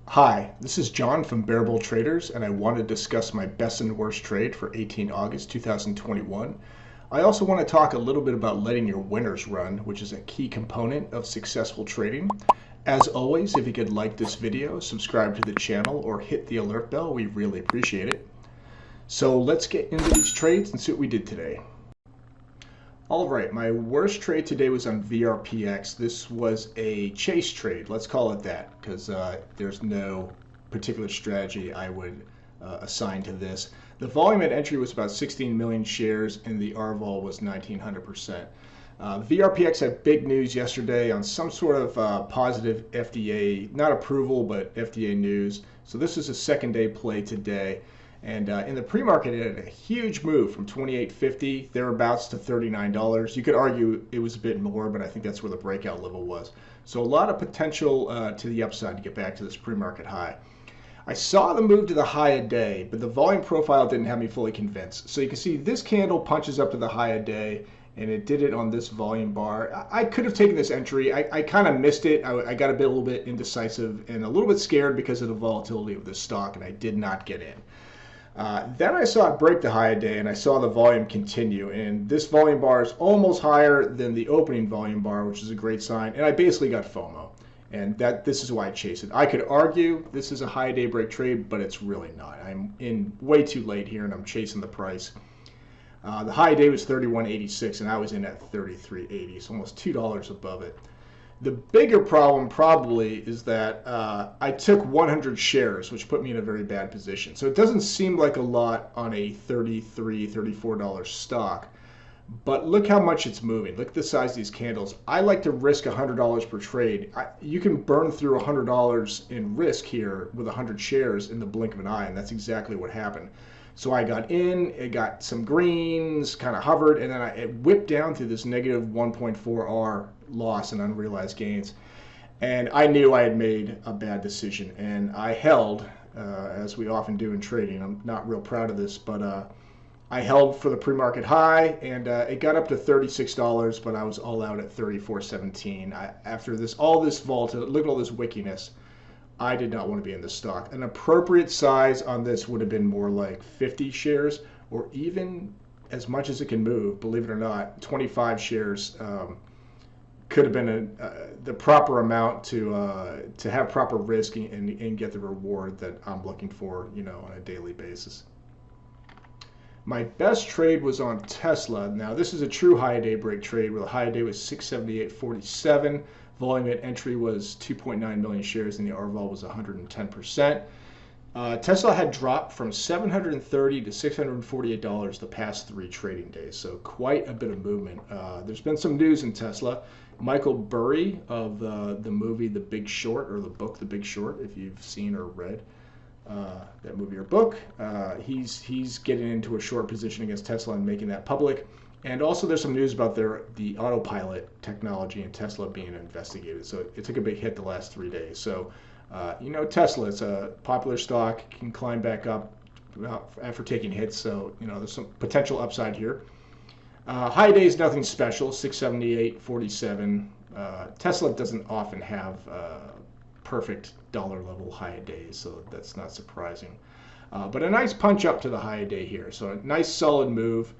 Hi, this is John from Bear Bull Traders, and I want to discuss my best and worst trade for 18 August 2021. I also want to talk a little bit about letting your winners run, which is a key component of successful trading. As always, if you could like this video, subscribe to the channel, or hit the alert bell, we really appreciate it. So let's get into these trades and see what we did today. All right, my worst trade today was on VRPX. This was a chase trade, let's call it that, because there's no particular strategy I would assign to this. The volume at entry was about 16 million shares, and the RVOL was 1900%. VRPX had big news yesterday on some sort of positive FDA, not approval, but FDA news. So this is a second day play today. And in the pre-market, it had a huge move from $28.50 thereabouts to $39. You could argue it was a bit more, but I think that's where the breakout level was. So a lot of potential to the upside to get back to this pre-market high. I saw the move to the high a day, but the volume profile didn't have me fully convinced. So you can see this candle punches up to the high a day, and it did it on this volume bar. I could have taken this entry. I kind of missed it. I got a little bit indecisive and a little bit scared because of the volatility of this stock, and I did not get in. Then I saw it break the high a day, and I saw the volume continue. And this volume bar is almost higher than the opening volume bar, which is a great sign. And I basically got FOMO. And this is why I chased it. I could argue this is a high day break trade, but it's really not. I'm in way too late here, and I'm chasing the price. The high day was 31.86, and I was in at 33.80, so almost $2 above it. The bigger problem probably is that I took 100 shares, which put me in a very bad position. So it doesn't seem like a lot on a $33, $34 stock, but look how much it's moving. Look at the size of these candles. I like to risk $100 per trade. You can burn through $100 in risk here with 100 shares in the blink of an eye, and that's exactly what happened. So I got in, it got some greens, kind of hovered, and then it whipped down through this negative 1.4R loss in unrealized gains. And I knew I had made a bad decision, and I held, as we often do in trading. I'm not real proud of this, but I held for the pre-market high, and it got up to $36, but I was all out at 34.17. After all this volatility, look at all this wickiness. I did not want to be in this stock. An appropriate size on this would have been more like 50 shares, or even as much as it can move, believe it or not, 25 shares could have been the proper amount to have proper risk and get the reward that I'm looking for, on a daily basis. My best trade was on Tesla. Now, this is a true high day break trade where the high day was 678.47. Volume at entry was 2.9 million shares, and the RVOL was 110%. Tesla had dropped from $730 to $648 the past 3 trading days, so quite a bit of movement. There's been some news in Tesla. Michael Burry of the movie The Big Short, or the book The Big Short, if you've seen or read that movie or book, he's getting into a short position against Tesla and making that public. And also there's some news about the autopilot technology in Tesla being investigated. So it took a big hit the last 3 days. So, Tesla, it's a popular stock, can climb back up after taking hits. So, there's some potential upside here. High day is nothing special, 678.47. Tesla doesn't often have perfect dollar level high days, so that's not surprising. But a nice punch up to the high day here. So a nice solid move.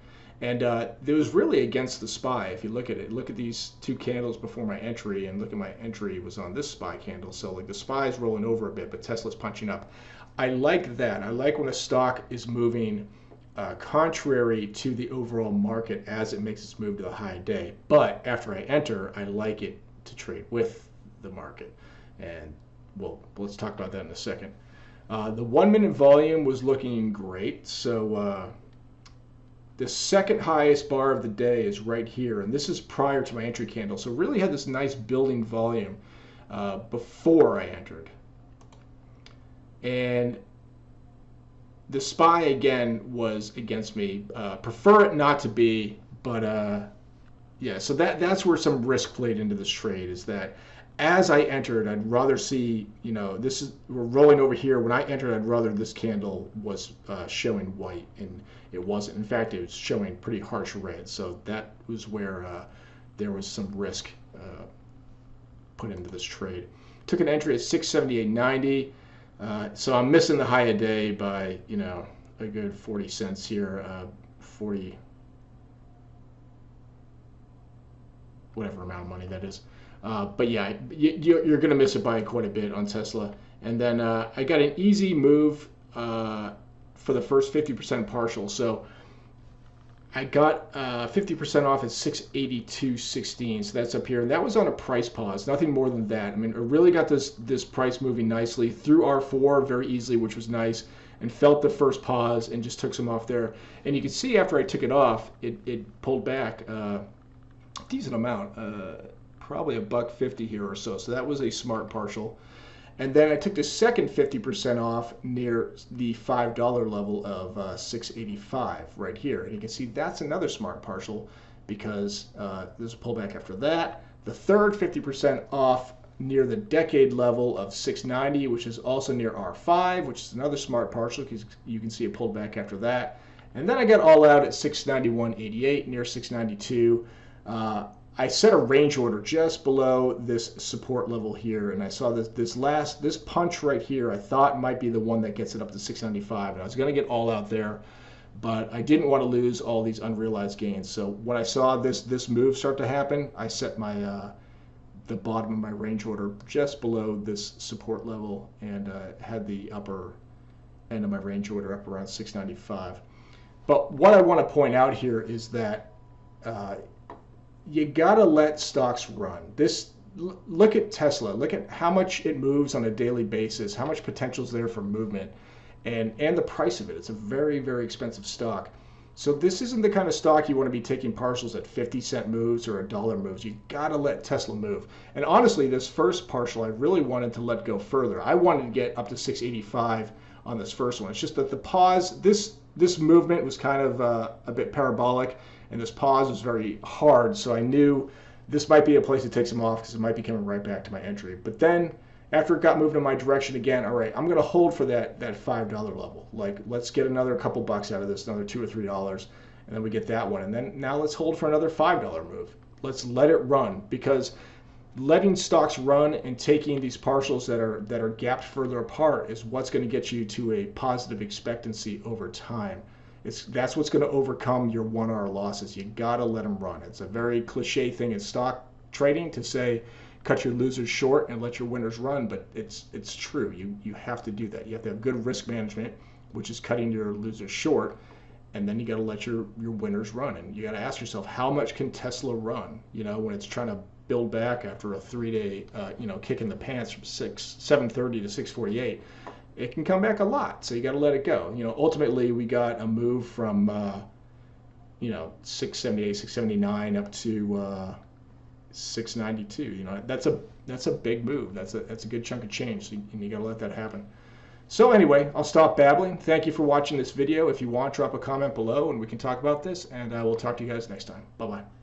And it was really against the SPY. If you look at it, look at these 2 candles before my entry, and look at my entry was on this SPY candle. So like the SPY is rolling over a bit, but Tesla's punching up. I like that. I like when a stock is moving contrary to the overall market as it makes its move to the high day. But after I enter, I like it to trade with the market. And well, let's talk about that in a second. The 1-minute volume was looking great. So the second highest bar of the day is right here, and this is prior to my entry candle. So really had this nice building volume before I entered. And the SPY again was against me. Prefer it not to be, but yeah. So that's where some risk played into this trade. Is that as I entered, I'd rather see, we're rolling over here. When I entered, I'd rather this candle was showing white, and it wasn't. In fact, it was showing pretty harsh red. So that was where there was some risk put into this trade. Took an entry at 678.90. So I'm missing the high a day by, a good 40 cents here, 40, whatever amount of money that is. But yeah, you're going to miss it by quite a bit on Tesla. And then I got an easy move for the first 50% partial. So I got 50% off at 682.16, so that's up here, and that was on a price pause, nothing more than that. I mean, it really got this price moving nicely through R4 very easily, which was nice, and felt the first pause and just took some off there. And you can see after I took it off, it pulled back a decent amount, probably $1.50 here or so. So that was a smart partial. And then I took the second 50% off near the $5 level of 685 right here. And you can see that's another smart partial because there's a pullback after that. The third 50% off near the decade level of 690, which is also near R5, which is another smart partial because you can see a pullback after that. And then I got all out at 691.88 near 692. I set a range order just below this support level here, and I saw this punch right here. I thought might be the one that gets it up to 695, and I was going to get all out there, but I didn't want to lose all these unrealized gains. So when I saw this move start to happen, I set my the bottom of my range order just below this support level, and had the upper end of my range order up around 695. But what I want to point out here is that you gotta let stocks run. Look at Tesla. Look at how much it moves on a daily basis. How much potential is there for movement, and the price of it. It's a very, very expensive stock. So this isn't the kind of stock you want to be taking partials at 50-cent moves or $1 moves. You gotta let Tesla move. And honestly, this first partial I really wanted to let go further. I wanted to get up to 685 on this first one. It's just that the pause, this movement was kind of a bit parabolic. And this pause was very hard, so I knew this might be a place to take some off because it might be coming right back to my entry. But then, after it got moved in my direction again, all right, I'm going to hold for that $5 level. Like, let's get another couple bucks out of this, another $2 or $3, and then we get that one. And then now let's hold for another $5 move. Let's let it run, because letting stocks run and taking these partials that are gapped further apart is what's going to get you to a positive expectancy over time. That's what's going to overcome your 1 hour losses. You got to let them run. It's a very cliche thing in stock trading to say cut your losers short and let your winners run, but it's true. You have to do that. You have to have good risk management, which is cutting your losers short, and then you got to let your winners run. And you got to ask yourself, how much can Tesla run? When it's trying to build back after a 3-day kick in the pants from 730 to 648. It can come back a lot, so you got to let it go. Ultimately we got a move from 678, 679 up to 692. That's a big move. That's a good chunk of change, and you got to let that happen. So anyway, I'll stop babbling. Thank you for watching this video. If you want, drop a comment below and we can talk about this, and I will talk to you guys next time. Bye bye.